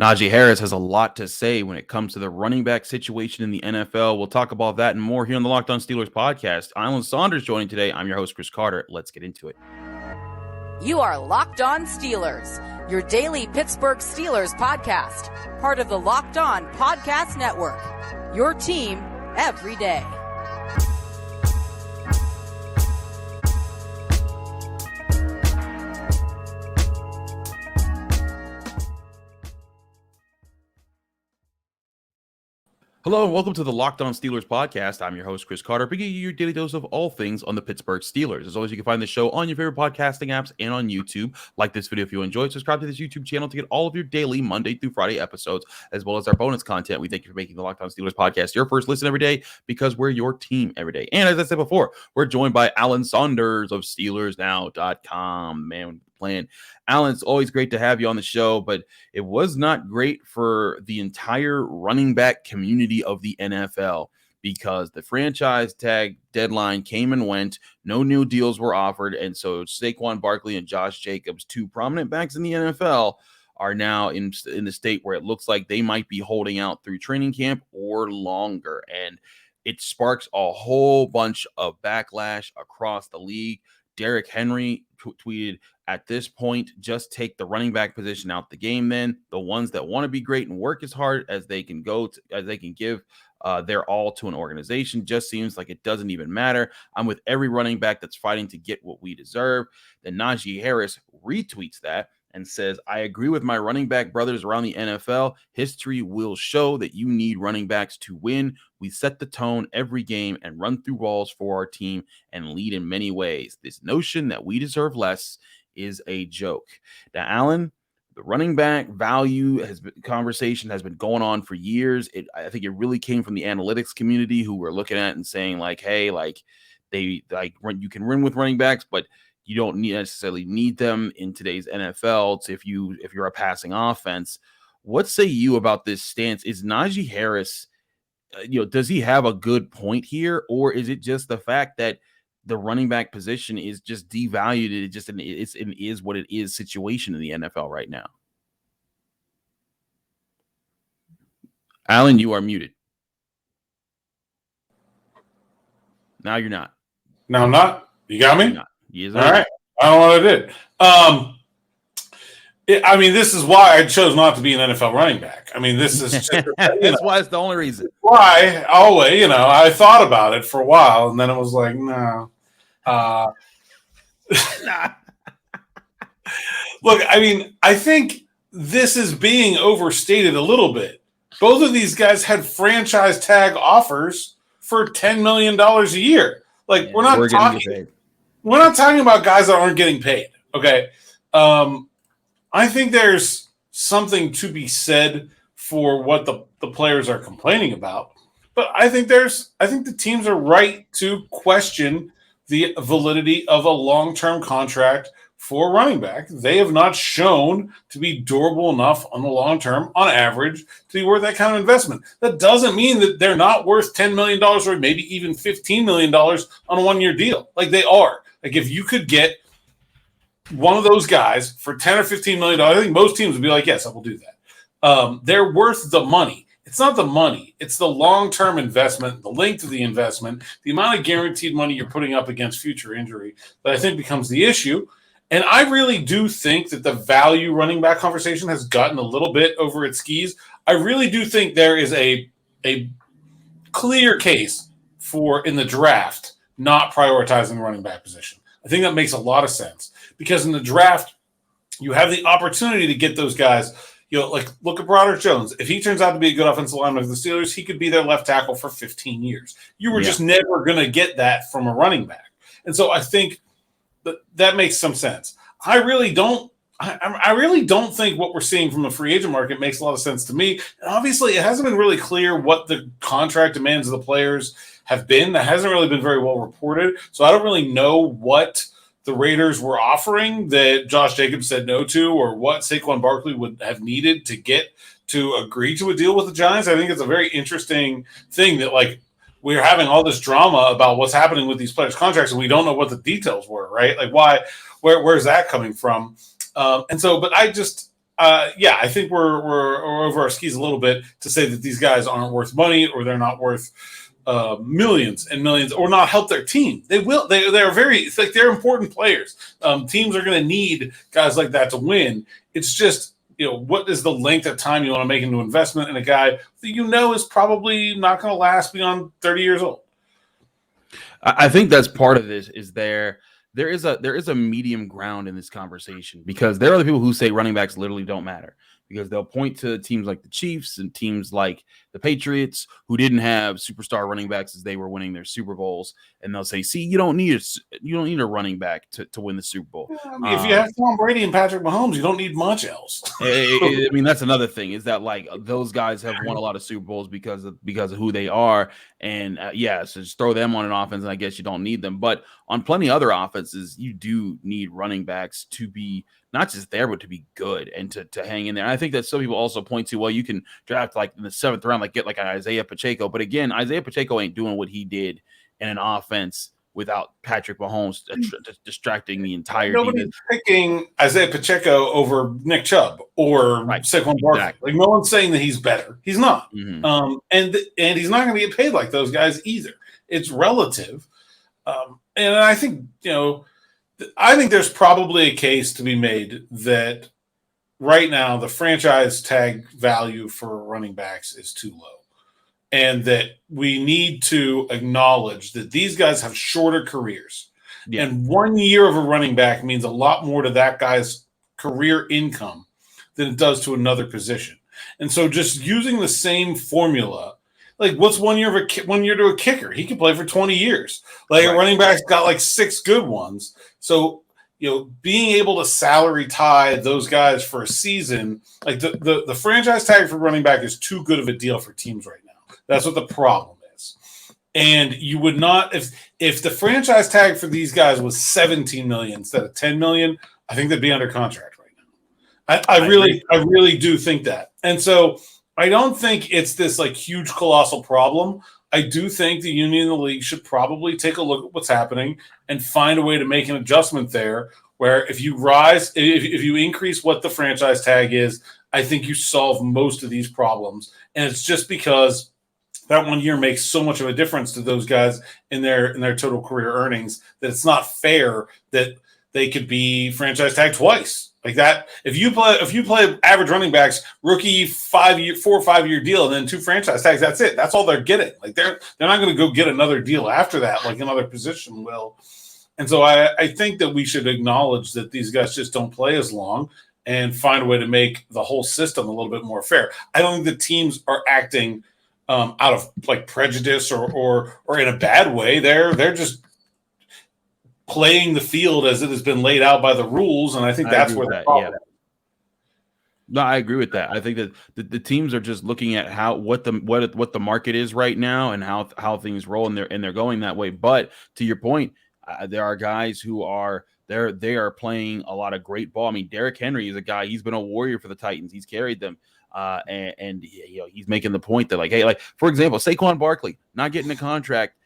Najee Harris has a lot to say when it comes to the running back situation in the NFL. We'll talk about that and more here on the Locked On Steelers podcast. Alan Saunders joining today. I'm your host, Chris Carter. Let's get into it. You are Locked On Steelers, your daily Pittsburgh Steelers podcast, part of the Locked On Podcast Network, your team every day. Hello and welcome to the Locked On Steelers podcast. I'm your host, Chris Carter, bringing you your daily dose of all things on the Pittsburgh Steelers. As always, you can find the show on your favorite podcasting apps and on YouTube. Like this video if you enjoyed. Subscribe to this YouTube channel to get all of your daily Monday through Friday episodes, as well as our bonus content. We thank you for making the Locked On Steelers podcast your first listen every day, because we're your team every day. And as I said before, we're joined by Alan Saunders of SteelersNow.com. Man, plan. Alan, it's always great to have you on the show, but it was not great for the entire running back community of the NFL because the franchise tag deadline came and went. No new deals were offered. And so Saquon Barkley and Josh Jacobs, two prominent backs in the NFL, are now in the state where it looks like they might be holding out through training camp or longer. And it sparks a whole bunch of backlash across the league. Derrick Henry tweeted, "At this point, just take the running back position out the game. Then the ones that want to be great and work as hard as they can give their all to an organization. Just seems like it doesn't even matter. I'm with every running back that's fighting to get what we deserve." Then Naji Harris retweets that and says, "I agree with my running back brothers around the NFL. History will show that you need running backs to win. We set the tone every game and run through walls for our team and lead in many ways. This notion that we deserve less is a joke." Now, Alan, the running back value conversation has been going on for years. I think it really came from the analytics community, who were looking at it and saying, like, hey, you can win with running backs, but you don't necessarily need them in today's NFL if you're a passing offense. What say you about this stance? Is Najee Harris, does he have a good point here, or is it just the fact that the running back position is just devalued? It's an is what it is situation in the NFL right now. Alan, you are muted. Now you're not. No, I'm not. You got me? Yes, all right. I don't know what I did. This is why I chose not to be an NFL running back. This is just, that's why it's the only reason. Why? Always, I thought about it for a while, and then it was like, no. Look, I think this is being overstated a little bit. Both of these guys had franchise tag offers for $10 million a year. We're not talking about guys that aren't getting paid. Okay. I think there's something to be said for what the players are complaining about, but I think the teams are right to question the validity of a long-term contract for running back. They have not shown to be durable enough on the long term, on average, to be worth that kind of investment. That doesn't mean that they're not worth $10 million or maybe even $15 million on a one-year deal. They are. If you could get one of those guys for $10 or $15 million, I think most teams would be like, yes, I will do that. They're worth the money. It's not the money. It's the long-term investment, the length of the investment, the amount of guaranteed money you're putting up against future injury that I think becomes the issue. And I really do think that the value running back conversation has gotten a little bit over its skis. I really do think there is a clear case for, in the draft, not prioritizing the running back position. I think that makes a lot of sense because in the draft, you have the opportunity to get those guys. Look at Broderick Jones. If he turns out to be a good offensive lineman for the Steelers, he could be their left tackle for 15 years. You were just never going to get that from a running back. And so I think that makes some sense. I really don't think what we're seeing from the free agent market makes a lot of sense to me. And obviously, it hasn't been really clear what the contract demands of the players have been. That hasn't really been very well reported. So I don't really know what the Raiders were offering that Josh Jacobs said no to, or what Saquon Barkley would have needed to get to agree to a deal with the Giants. I think it's a very interesting thing that we're having all this drama about what's happening with these players' contracts, and we don't know what the details were, right? Where's that coming from? But Yeah, I think we're over our skis a little bit to say that these guys aren't worth money or they're not worth millions and millions or not help their team. They will. They're very. It's like they're important players. Teams are going to need guys like that to win. It's just, what is the length of time you want to make into investment in a guy that is probably not going to last beyond 30 years old. I think that's part of this. Is there is a medium ground in this conversation, because there are the people who say running backs literally don't matter, because they'll point to teams like the Chiefs and teams like the Patriots who didn't have superstar running backs as they were winning their Super Bowls, and they'll say, "See, you don't need a running back to win the Super Bowl." I mean, if you have Tom Brady and Patrick Mahomes, you don't need much else. I mean, that's another thing, is that like those guys have won a lot of Super Bowls because of who they are, and so just throw them on an offense, and I guess you don't need them. But on plenty of other offenses, you do need running backs to be not just there, but to be good and to hang in there. And I think that some people also point to, well, you can draft like in the 7th round, like get like an Isaiah Pacheco. But again, Isaiah Pacheco ain't doing what he did in an offense without Patrick Mahomes distracting the entire Nobody's picking Isaiah Pacheco over Nick Chubb or Saquon Barkley. Exactly. Like, no one's saying that he's better. He's not. Mm-hmm. And he's not going to get paid like those guys either. It's relative. And I think, I think there's probably a case to be made that right now the franchise tag value for running backs is too low, and that we need to acknowledge that these guys have shorter careers. Yeah. And 1 year of a running back means a lot more to that guy's career income than it does to another position. And so just using the same formula, like what's 1 year to a kicker? He could play for 20 years. Like a running back's got like 6 good ones. So, being able to salary tie those guys for a season, like the franchise tag for running back is too good of a deal for teams right now. That's what the problem is. And you would not, if the franchise tag for these guys was 17 million instead of 10 million, I think they'd be under contract right now. I really do think that. And so I don't think it's this like huge colossal problem. I do think the union and the league should probably take a look at what's happening and find a way to make an adjustment there, where if you increase what the franchise tag is, I think you solve most of these problems. And it's just because that 1 year makes so much of a difference to those guys in their total career earnings that it's not fair that they could be franchise tagged twice. Like that, if you play average running backs, rookie 4 or 5 year deal, and then 2 franchise tags, that's it. That's all they're getting. Like they're not going to go get another deal after that, like another position will. And so I think that we should acknowledge that these guys just don't play as long and find a way to make the whole system a little bit more fair. I don't think the teams are acting out of like prejudice or in a bad way. They're just playing the field as it has been laid out by the rules, and I think that's where the problem is. No, I agree with that. I think that the teams are just looking at what the market is right now and how things roll, and they're going that way. But to your point, there are guys who are they are playing a lot of great ball. I mean, Derrick Henry is a guy. He's been a warrior for the Titans. He's carried them. And he's making the point that, like, hey, like for example, Saquon Barkley not getting a contract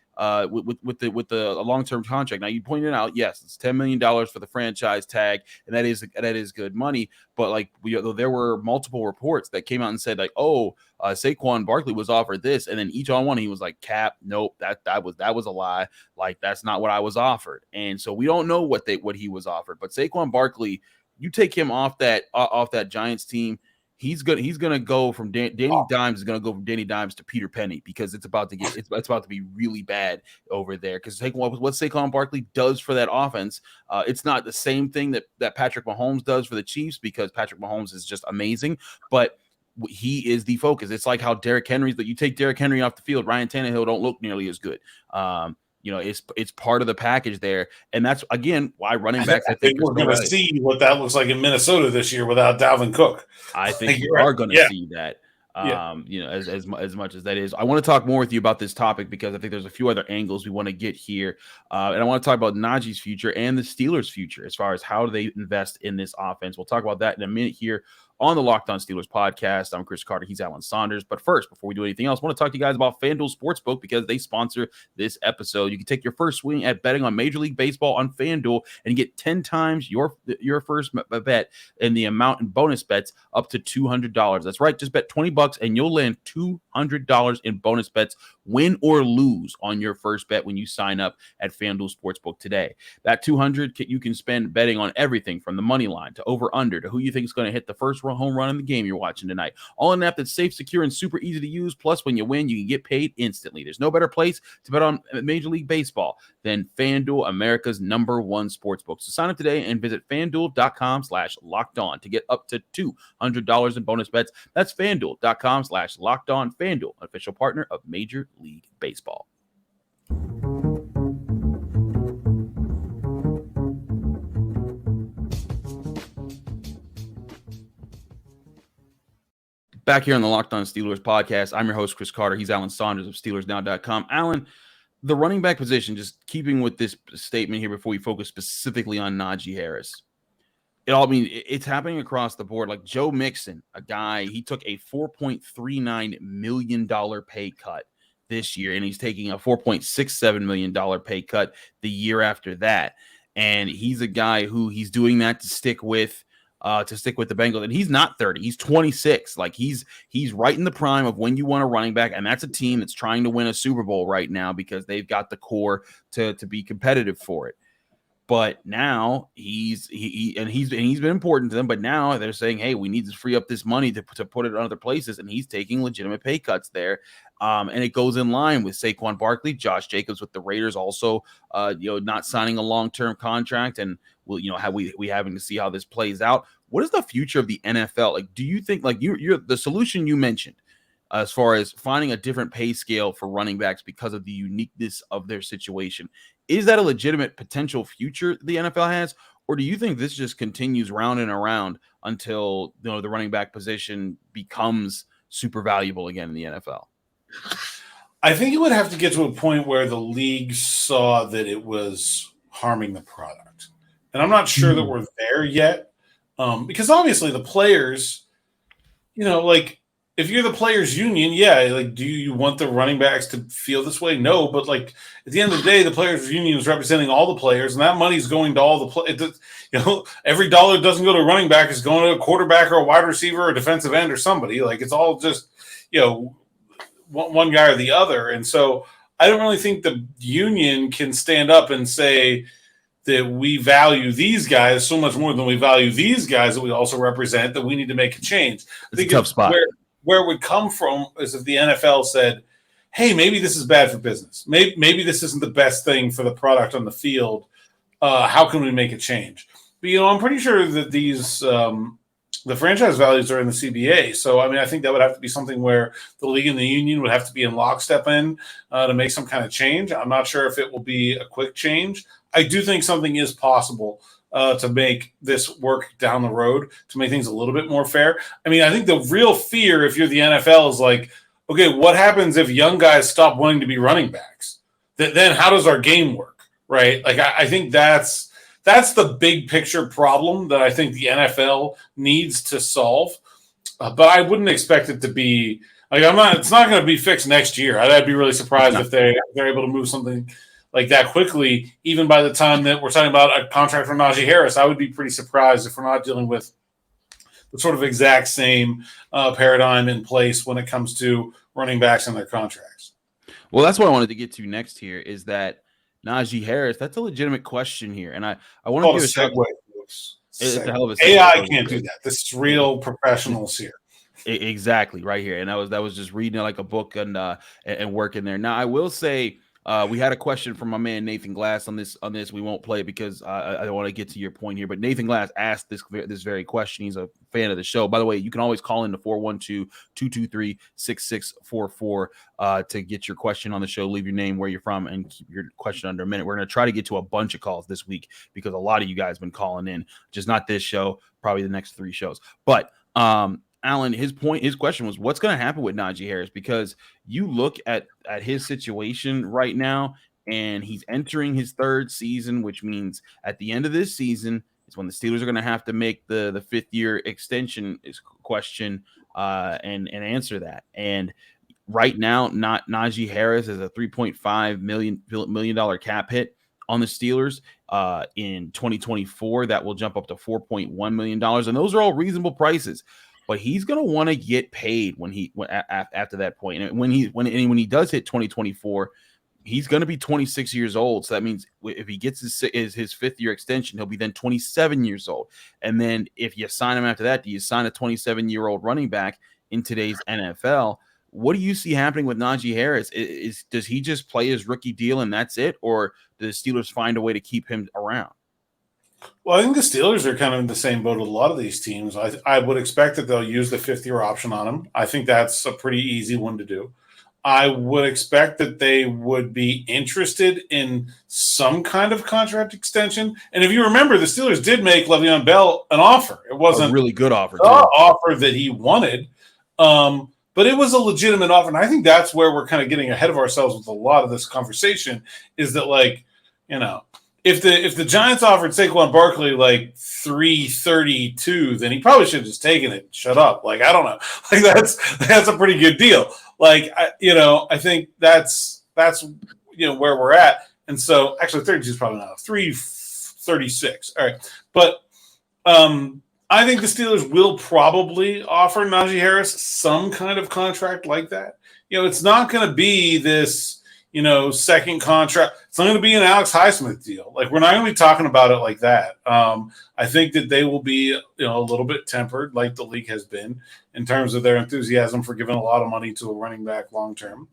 with the long-term contract. Now you pointed out, yes, it's $10 million for the franchise tag, and that is good money. But like there were multiple reports that came out and said like, Saquon Barkley was offered this, and then each on one he was like, cap, nope, that was a lie. Like that's not what I was offered, and so we don't know what he was offered. But Saquon Barkley, you take him off that Giants team. He's gonna go from Danny Dimes is gonna go from Danny Dimes to Peter Penny, because it's about to be really bad over there. Because what Saquon Barkley does for that offense, it's not the same thing that Patrick Mahomes does for the Chiefs, because Patrick Mahomes is just amazing, but he is the focus. It's like how Derrick Henry's that you take Derrick Henry off the field, Ryan Tannehill don't look nearly as good. It's part of the package there, and that's again why running backs. I think we're going to see what that looks like in Minnesota this year without Dalvin Cook. I think you are going to see that. As much as that is, I want to talk more with you about this topic, because I think there's a few other angles we want to get here, and I want to talk about Najee's future and the Steelers' future as far as how they invest in this offense. We'll talk about that in a minute here on the Locked On Steelers podcast. I'm Chris Carter. He's Alan Saunders. But first, before we do anything else, I want to talk to you guys about FanDuel Sportsbook because they sponsor this episode. You can take your first swing at betting on Major League Baseball on FanDuel and get 10 times your first bet and the amount in bonus bets up to $200. That's right. Just bet $20 and you'll land $200 in bonus bets, win or lose, on your first bet when you sign up at FanDuel Sportsbook today. That $200 you can spend betting on everything from the money line to over-under to who you think is going to hit the first home run in the game you're watching tonight. All in an app that's safe, secure, and super easy to use. Plus, when you win, you can get paid instantly. There's no better place to bet on Major League Baseball than FanDuel, America's #1 sportsbook. So sign up today and visit FanDuel.com/lockedon to get up to $200 in bonus bets. That's FanDuel.com/lockedon. FanDuel, official partner of Major League Baseball. Back here on the Locked On Steelers podcast, I'm your host, Chris Carter. He's Alan Saunders of SteelersNow.com. Alan, the running back position, just keeping with this statement here before we focus specifically on Najee Harris. It's happening across the board. Like Joe Mixon, a guy, he took a $4.39 million pay cut this year, and he's taking a $4.67 million pay cut the year after that. And he's a guy who he's doing that to stick with the Bengals. And he's not 30. He's 26. Like he's right in the prime of when you want a running back. And that's a team that's trying to win a Super Bowl right now because they've got the core to be competitive for it. But now he's been important to them. But now they're saying, hey, we need to free up this money to put it in other places. And he's taking legitimate pay cuts there. And it goes in line with Saquon Barkley, Josh Jacobs with the Raiders also, not signing a long-term contract. And we having to see how this plays out. What is the future of the NFL? Like, do you think you're the solution you mentioned as far as finding a different pay scale for running backs because of the uniqueness of their situation? Is that a legitimate potential future the NFL has? Or do you think this just continues round and around until the running back position becomes super valuable again in the NFL? I think it would have to get to a point where the league saw that it was harming the product. And I'm not sure that we're there yet because obviously the players, if you're the players union, do you want the running backs to feel this way? No, but at the end of the day, the players union is representing all the players, and that money's going to all the players. Every dollar doesn't go to a running back is going to a quarterback or a wide receiver or a defensive end or somebody. It's all just one guy or the other, and so I don't really think the union can stand up and say that we value these guys so much more than we value these guys that we also represent, that we need to make a change. I think it's a tough spot. Where it would come from is if the NFL said, hey, maybe this is bad for business. Maybe this isn't the best thing for the product on the field. How can we make a change? But, I'm pretty sure that these the franchise values are in the CBA. So, I think that would have to be something where the league and the union would have to be in lockstep to make some kind of change. I'm not sure if it will be a quick change. I do think something is possible to make this work down the road, to make things a little bit more fair. I think the real fear, if you're the NFL, is okay, what happens if young guys stop wanting to be running backs? Then how does our game work, right? I think that's the big picture problem that I think the NFL needs to solve. But I wouldn't expect it to be it's not going to be fixed next year. I'd be really surprised if they're able to move something like that quickly, even by the time that we're talking about a contract for Najee Harris. I would be pretty surprised if we're not dealing with the sort of exact same paradigm in place when it comes to running backs and their contracts. Well, that's what I wanted to get to next here is that Naji Harris, that's a legitimate question here. And I want to give a segue. It's a hell of a segue. AI can't do that. This is real professionals here. Exactly, right here. And that was just reading like a book and working there. Now, I will say, we had a question from my man Nathan Glass on this. We won't play it because I don't want to get to your point here. But Nathan Glass asked this very question. He's a fan of the show. By the way, you can always call in to 412-223-6644 to get your question on the show. Leave your name, where you're from, and keep your question under a minute. We're going to try to get to a bunch of calls this week because a lot of you guys have been calling in. Just not this show, probably the next 3 shows. But Alan, his question was, what's going to happen with Najee Harris? Because you look at his situation right now, and he's entering his 3rd season, which means at the end of this season, is when the Steelers are going to have to make the 5th-year extension question and answer that. And right now, Najee Harris is a $3.5 million cap hit on the Steelers in 2024. That will jump up to $4.1 million, and those are all reasonable prices. But he's going to want to get paid after that point. And when he does hit 2024, he's going to be 26 years old. So that means if he gets his 5th-year extension, he'll be then 27 years old. And then if you sign him after that, do you sign a 27-year-old running back in today's NFL? What do you see happening with Najee Harris? Does he just play his rookie deal and that's it? Or do the Steelers find a way to keep him around? Well, I think the Steelers are kind of in the same boat with a lot of these teams. I would expect that they'll use the 5th-year option on him. I think that's a pretty easy one to do. I would expect that they would be interested in some kind of contract extension. And if you remember, the Steelers did make Le'Veon Bell an offer. It wasn't a really good offer, the offer that he wanted, but it was a legitimate offer. And I think that's where we're kind of getting ahead of ourselves with a lot of this conversation is that, like, you know, if the Giants offered Saquon Barkley like $332, then he probably should have just taken it and shut up. Like, I don't know. Like, that's a pretty good deal. Like, I think that's where we're at. And so actually 32 is probably not 336. All right. But I think the Steelers will probably offer Najee Harris some kind of contract like that. It's not going to be this, second contract. It's not going to be an Alex Highsmith deal. Like, we're not going to be talking about it like that. I think that they will be, a little bit tempered, like the league has been, in terms of their enthusiasm for giving a lot of money to a running back long term.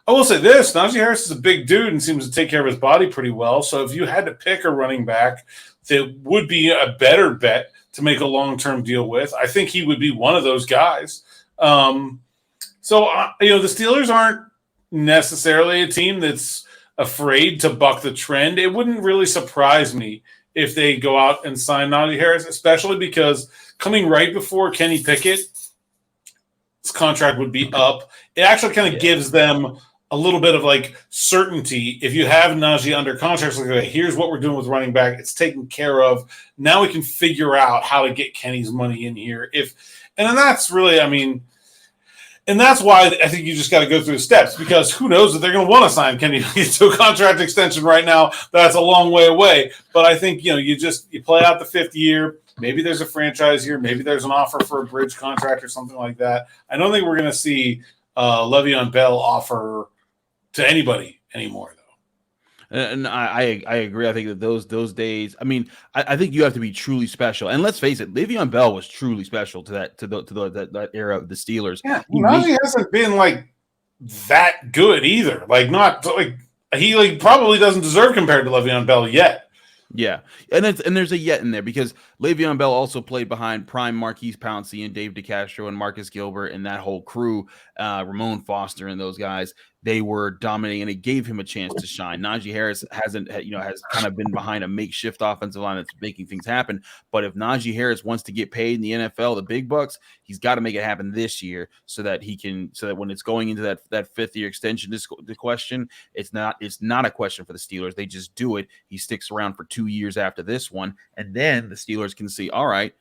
I will say this: Najee Harris is a big dude and seems to take care of his body pretty well. So if you had to pick a running back that would be a better bet to make a long term deal with, I think he would be one of those guys. The Steelers aren't necessarily a team that's afraid to buck the trend. It wouldn't really surprise me if they go out and sign Naji Harris, especially because coming right before Kenny Pickett, his contract would be up. It actually kind of gives them a little bit of like certainty. If you have Najee under contract, like, okay, here's what we're doing with running back. It's taken care of. Now we can figure out how to get Kenny's money in here. And that's really, and that's why I think you just got to go through the steps, because who knows if they're going to want to sign Kenny to a contract extension right now. That's a long way away. But I think, you play out the 5th year. Maybe there's a franchise year. Maybe there's an offer for a bridge contract or something like that. I don't think we're going to see Le'Veon Bell offer to anybody anymore, though. And I agree. I think that those days. I think you have to be truly special. And let's face it, Le'Veon Bell was truly special to that era of the Steelers. Yeah, Najee hasn't been like that good either. Like, not like he probably doesn't deserve compared to Le'Veon Bell yet. Yeah, and there's a yet in there because Le'Veon Bell also played behind prime Marquise Pouncey and Dave DeCastro and Marcus Gilbert and that whole crew, Ramon Foster and those guys. They were dominating, and it gave him a chance to shine. Najee Harris has kind of been behind a makeshift offensive line that's making things happen. But if Najee Harris wants to get paid in the NFL, the big bucks, he's got to make it happen this year so that when it's going into that 5th year extension, the question, it's not a question for the Steelers. They just do it. He sticks around for 2 years after this one, and then the Steelers can see, all right,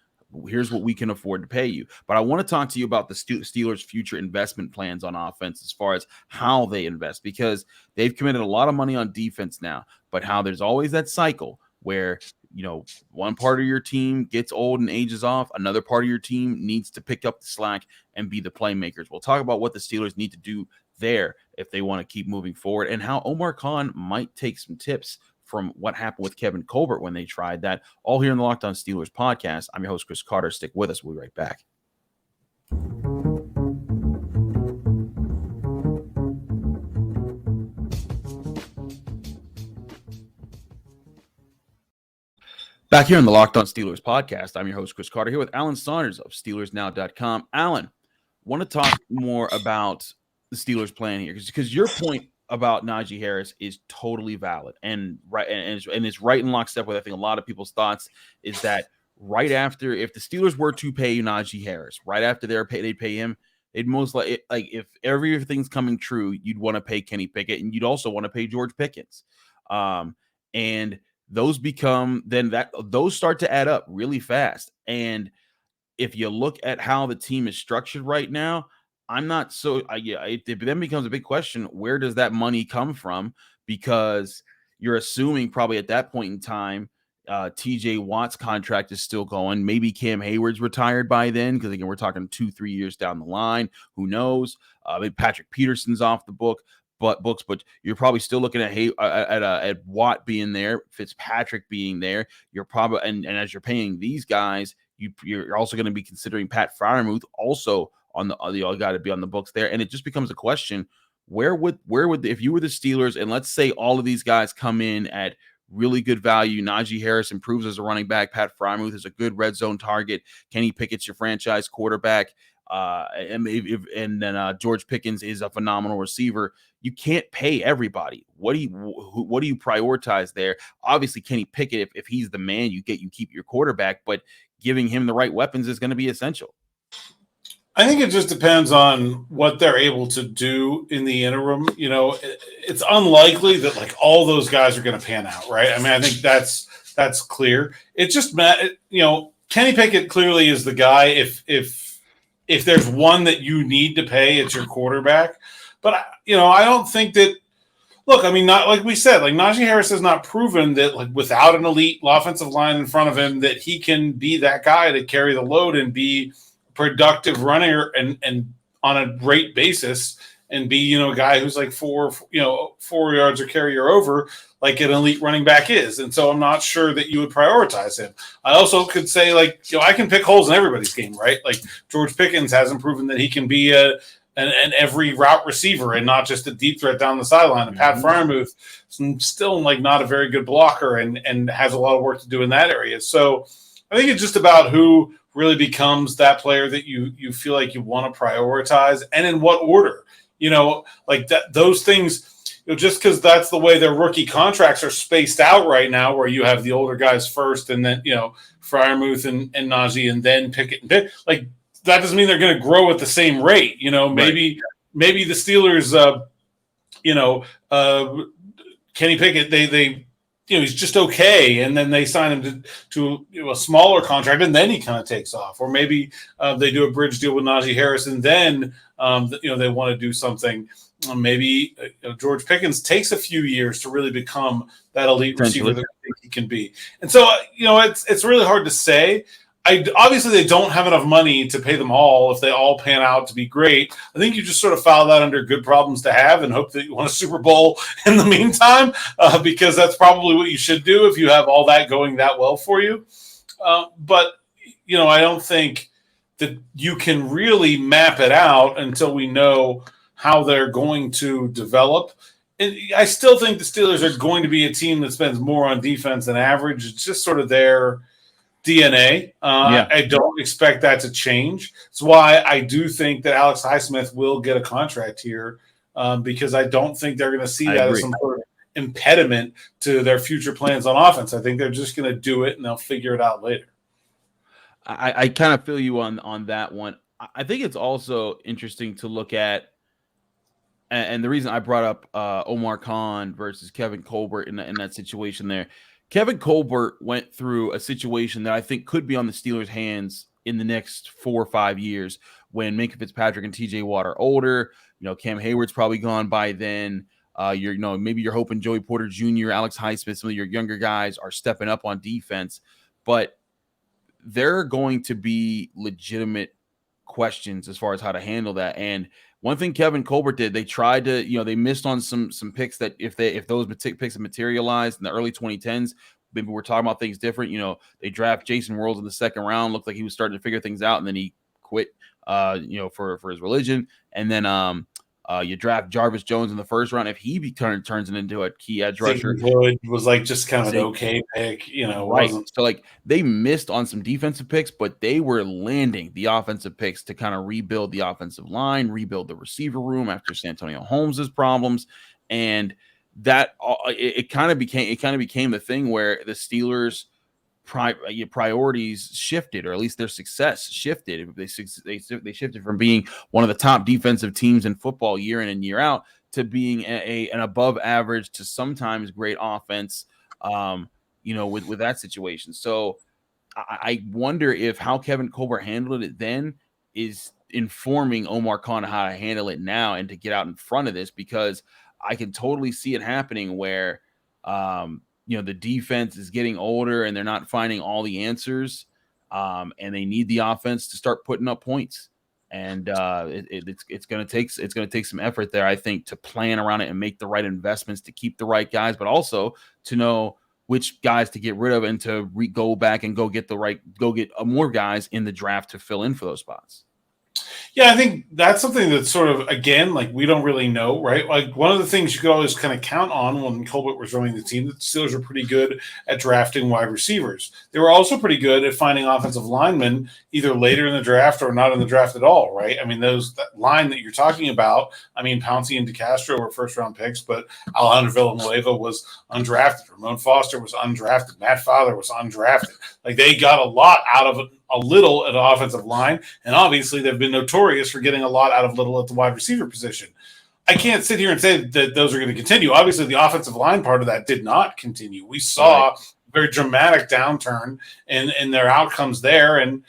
here's what we can afford to pay you. But I want to talk to you about the Steelers' future investment plans on offense as far as how they invest, because they've committed a lot of money on defense now, but how there's always that cycle where, one part of your team gets old and ages off. Another part of your team needs to pick up the slack and be the playmakers. We'll talk about what the Steelers need to do there if they want to keep moving forward, and how Omar Khan might take some tips from what happened with Kevin Colbert when they tried that. All here in the Locked On Steelers podcast. I'm your host, Chris Carter. Stick with us. We'll be right back. Back here in the Locked On Steelers podcast, I'm your host, Chris Carter, here with Alan Saunders of SteelersNow.com. Alan, want to talk more about the Steelers plan here, because your point about Najee Harris is totally valid and right, and it's right in lockstep with, I think, a lot of people's thoughts, is that right after, if the Steelers were to pay Najee Harris, right after they'd pay him, they'd most like if everything's coming true, you'd want to pay Kenny Pickett, and you'd also want to pay George Pickens. And those start to add up really fast. And if you look at how the team is structured right now, I'm not so it then becomes a big question, where does that money come from? Because you're assuming probably at that point in time, TJ Watt's contract is still going. Maybe Cam Hayward's retired by then, because again, we're talking 2-3 years down the line. Who knows? Maybe Patrick Peterson's off the books, but you're probably still looking at Watt being there, Fitzpatrick being there. You're probably and as you're paying these guys, you're also going to be considering Pat Freiermuth also on the all got to be on the books there. And it just becomes a question, where would if you were the Steelers, and let's say all of these guys come in at really good value, Najee Harris improves as a running back, Pat Freiermuth is a good red zone target, Kenny Pickett's your franchise quarterback, and then George Pickens is a phenomenal receiver. You can't pay everybody. What do you prioritize there? Obviously, Kenny Pickett, if he's the man, you keep your quarterback, but giving him the right weapons is going to be essential. I think it just depends on what they're able to do in the interim. You know, it's unlikely that like all those guys are going to pan out, right? I mean, I think that's clear. It's just, you know, Kenny Pickett clearly is the guy. If there's one that you need to pay, it's your quarterback. But you know, I don't think that. Look, I mean, not like we said, like Naji Harris has not proven that, like without an elite offensive line in front of him, that he can be that guy to carry the load and be productive runner and on a great basis and be, you know, a guy who's like 4 yards or carry or over like an elite running back is. And so I'm not sure that you would prioritize him. I also could say, like, you know, I can pick holes in everybody's game, right? Like George Pickens hasn't proven that he can be an every route receiver and not just a deep threat down the sideline. And Pat Freiermuth is still like not a very good blocker and has a lot of work to do in that area. So I think it's just about who really becomes that player that you feel like you want to prioritize and in what order. You know, like that, those things, you know, just because that's the way their rookie contracts are spaced out right now, where you have the older guys first and then, you know, Freiermuth and Najee and then Pickett and Pitt, like that doesn't mean they're going to grow at the same rate. You know, maybe the Steelers, Kenny Pickett, they you know, he's just okay, and then they sign him to you know, a smaller contract, and then he kind of takes off. Or maybe they do a bridge deal with Najee Harris, and then you know, they want to do something. Maybe George Pickens takes a few years to really become that elite receiver that I think he can be. And so you know, it's really hard to say. Obviously, they don't have enough money to pay them all if they all pan out to be great. I think you just sort of file that under good problems to have and hope that you win a Super Bowl in the meantime, because that's probably what you should do if you have all that going that well for you. But, you know, I don't think that you can really map it out until we know how they're going to develop. And I still think the Steelers are going to be a team that spends more on defense than average. It's just sort of their DNA. I don't expect that to change. That's why I do think that Alex Highsmith will get a contract here, because I don't think they're going to see that as some sort of impediment to their future plans on offense. I think they're just going to do it and they'll figure it out later. I kind of feel you on that one. I think it's also interesting to look at, and the reason I brought up Omar Khan versus Kevin Colbert in that situation there. Kevin Colbert went through a situation that I think could be on the Steelers' hands in the next 4 or 5 years when Minkah Fitzpatrick and TJ Watt are older. You know, Cam Hayward's probably gone by then. Maybe you're hoping Joey Porter Jr., Alex Highsmith, some of your younger guys are stepping up on defense, but there are going to be legitimate questions as far as how to handle that. And one thing Kevin Colbert did, they tried to, you know, they missed on some picks that if those picks had materialized in the early 2010s, maybe we're talking about things different. You know, they draft Jason Worlds in the second round, looked like he was starting to figure things out, and then he quit, for his religion. And then you draft Jarvis Jones in the first round. If he turns it into a key edge rusher, it was like just kind of an okay pick, you know. Right. So like they missed on some defensive picks, but they were landing the offensive picks to kind of rebuild the offensive line, rebuild the receiver room after Santonio Holmes's problems, and that it kind of became the thing where the Steelers' priorities shifted, or at least their success shifted. They shifted from being one of the top defensive teams in football year in and year out to being an above average to sometimes great offense. with that situation. So I wonder if how Kevin Colbert handled it then is informing Omar Khan how to handle it now and to get out in front of this, because I can totally see it happening where, the defense is getting older and they're not finding all the answers, and they need the offense to start putting up points. And it's going to take some effort there, I think, to plan around it and make the right investments to keep the right guys, but also to know which guys to get rid of and to go back and go get more guys in the draft to fill in for those spots. Yeah, I think that's something that's sort of, again, like we don't really know, right? Like one of the things you could always kind of count on when Colbert was running the team, that the Steelers were pretty good at drafting wide receivers. They were also pretty good at finding offensive linemen either later in the draft or not in the draft at all, right? I mean, that line that you're talking about, I mean, Pouncey and DeCastro were first-round picks, but Alejandro Villanueva was undrafted. Ramon Foster was undrafted. Matt Fowler was undrafted. Like they got a lot out of a little at the offensive line, and obviously they've been notorious for getting a lot out of little at the wide receiver position. I can't sit here and say that those are going to continue. Obviously, the offensive line part of that did not continue. We saw a very dramatic downturn in their outcomes there, and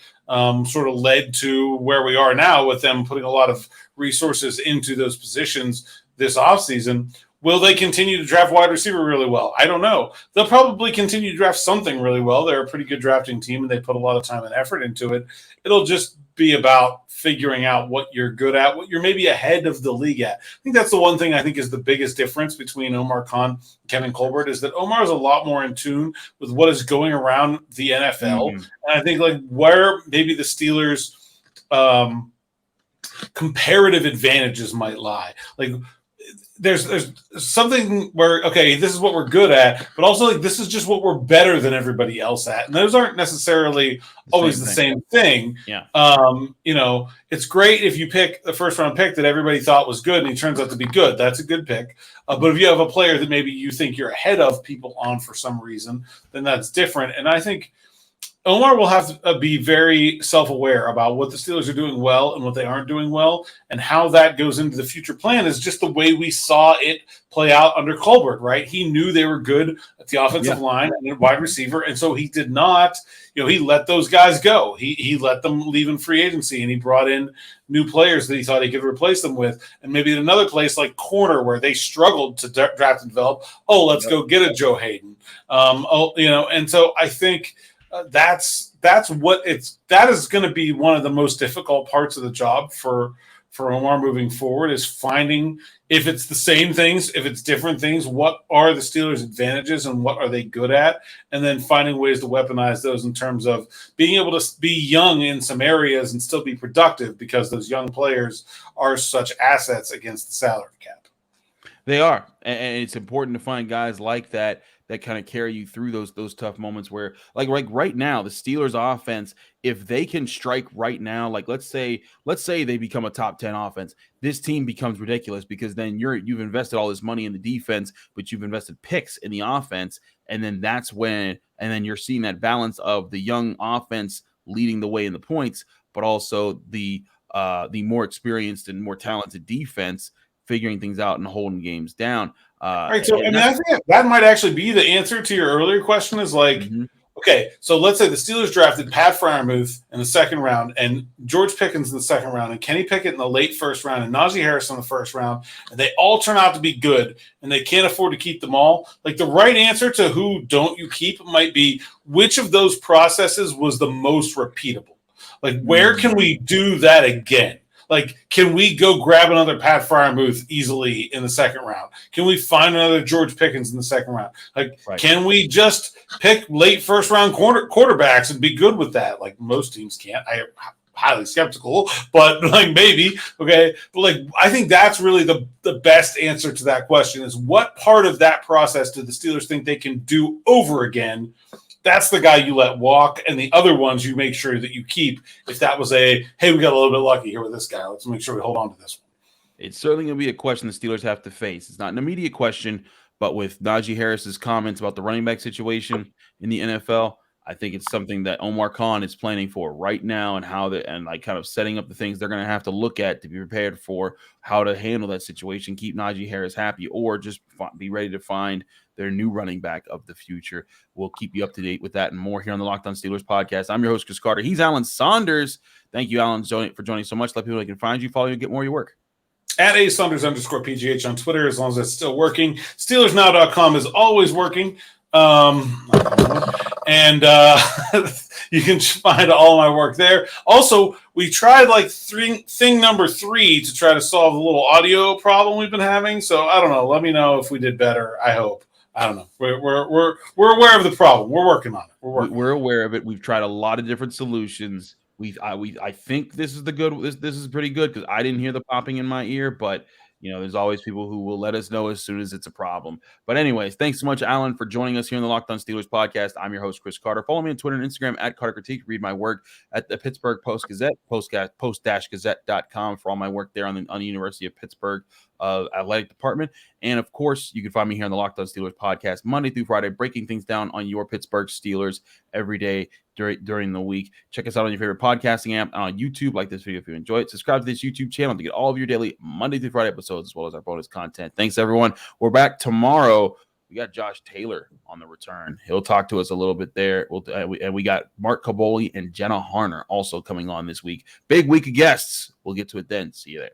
sort of led to where we are now with them putting a lot of resources into those positions this offseason. Will they continue to draft wide receiver really well? I don't know. They'll probably continue to draft something really well. They're a pretty good drafting team, and they put a lot of time and effort into it. It'll just be about figuring out what you're good at, what you're maybe ahead of the league at. I think that's the one thing I think is the biggest difference between Omar Khan and Kevin Colbert, is that Omar is a lot more in tune with what is going around the NFL. And I think like where maybe the Steelers' comparative advantages might lie. Like there's something where, okay, this is what we're good at, but also like this is just what we're better than everybody else at. And those aren't necessarily always the same thing. Yeah. It's great if you pick the first round pick that everybody thought was good and he turns out to be good. That's a good pick. But if you have a player that maybe you think you're ahead of people on for some reason, then that's different. And I think Omar will have to be very self-aware about what the Steelers are doing well and what they aren't doing well, and how that goes into the future plan is just the way we saw it play out under Colbert, right? He knew they were good at the offensive line and wide receiver, and so he did not, he let those guys go. He let them leave in free agency, and he brought in new players that he thought he could replace them with. And maybe in another place like corner where they struggled to draft and develop, let's go get a Joe Hayden. And so I think – that is going to be one of the most difficult parts of the job for Omar moving forward, is finding if it's the same things, if it's different things, what are the Steelers' advantages and what are they good at, and then finding ways to weaponize those in terms of being able to be young in some areas and still be productive, because those young players are such assets against the salary cap. They are, and it's important to find guys like that kind of carry you through those tough moments where, like right now, the Steelers offense, if they can strike right now, like let's say they become a top 10 offense, this team becomes ridiculous, because then you've invested all this money in the defense, but you've invested picks in the offense, and then then you're seeing that balance of the young offense leading the way in the points, but also the more experienced and more talented defense figuring things out and holding games down. All right, so I think that might actually be the answer to your earlier question, is like, okay, so let's say the Steelers drafted Pat Freiermuth in the second round, and George Pickens in the second round, and Kenny Pickett in the late first round, and Najee Harris in the first round, and they all turn out to be good, and they can't afford to keep them all. Like the right answer to who don't you keep might be which of those processes was the most repeatable. Like where can we do that again? Like, can we go grab another Pat Freiermuth easily in the second round? Can we find another George Pickens in the second round? Like, Can we just pick late first round quarterbacks and be good with that? Like, most teams can't. I am highly skeptical, but like maybe. Okay. But like, I think that's really the best answer to that question, is what part of that process do the Steelers think they can do over again? That's the guy you let walk, and the other ones you make sure that you keep. If that was hey, we got a little bit lucky here with this guy, let's make sure we hold on to this one. It's certainly going to be a question the Steelers have to face. It's not an immediate question, but with Naji Harris's comments about the running back situation in the NFL, I think it's something that Omar Khan is planning for right now, and kind of setting up the things they're going to have to look at to be prepared for how to handle that situation, keep Najee Harris happy, or just be ready to find their new running back of the future. We'll keep you up to date with that and more here on the Locked On Steelers podcast. I'm your host, Chris Carter. He's Alan Saunders. Thank you, Alan, for joining so much. Let people know they can find you, follow you, and get more of your work. At @Saunders_PGH on Twitter, as long as that's still working. SteelersNow.com is always working. And you can find all my work there. Also, we tried thing number 3 to try to solve the little audio problem we've been having. So I don't know. Let me know if we did better. I hope. I don't know. We're aware of the problem. We're working on it. We're aware of it. We've tried a lot of different solutions. I think this is this is pretty good because I didn't hear the popping in my ear, but there's always people who will let us know as soon as it's a problem. But anyways, thanks so much, Alan, for joining us here on the Locked On Steelers podcast. I'm your host, Chris Carter. Follow me on Twitter and Instagram at Carter Critique. Read my work at the Pittsburgh Post-Gazette, post-gazette.com for all my work there on the University of Pittsburgh athletic department. And of course, you can find me here on the Locked On Steelers podcast Monday through Friday, breaking things down on your Pittsburgh Steelers every day during the week. Check us out on your favorite podcasting app and on YouTube. Like this video if you enjoy it. Subscribe to this YouTube channel to get all of your daily Monday through Friday episodes as well as our bonus content. Thanks, everyone. We're back tomorrow. We got Josh Taylor on the return. He'll talk to us a little bit there. We got Mark Caboli and Jenna Harner also coming on this week. Big week of guests. We'll get to it then. See you there.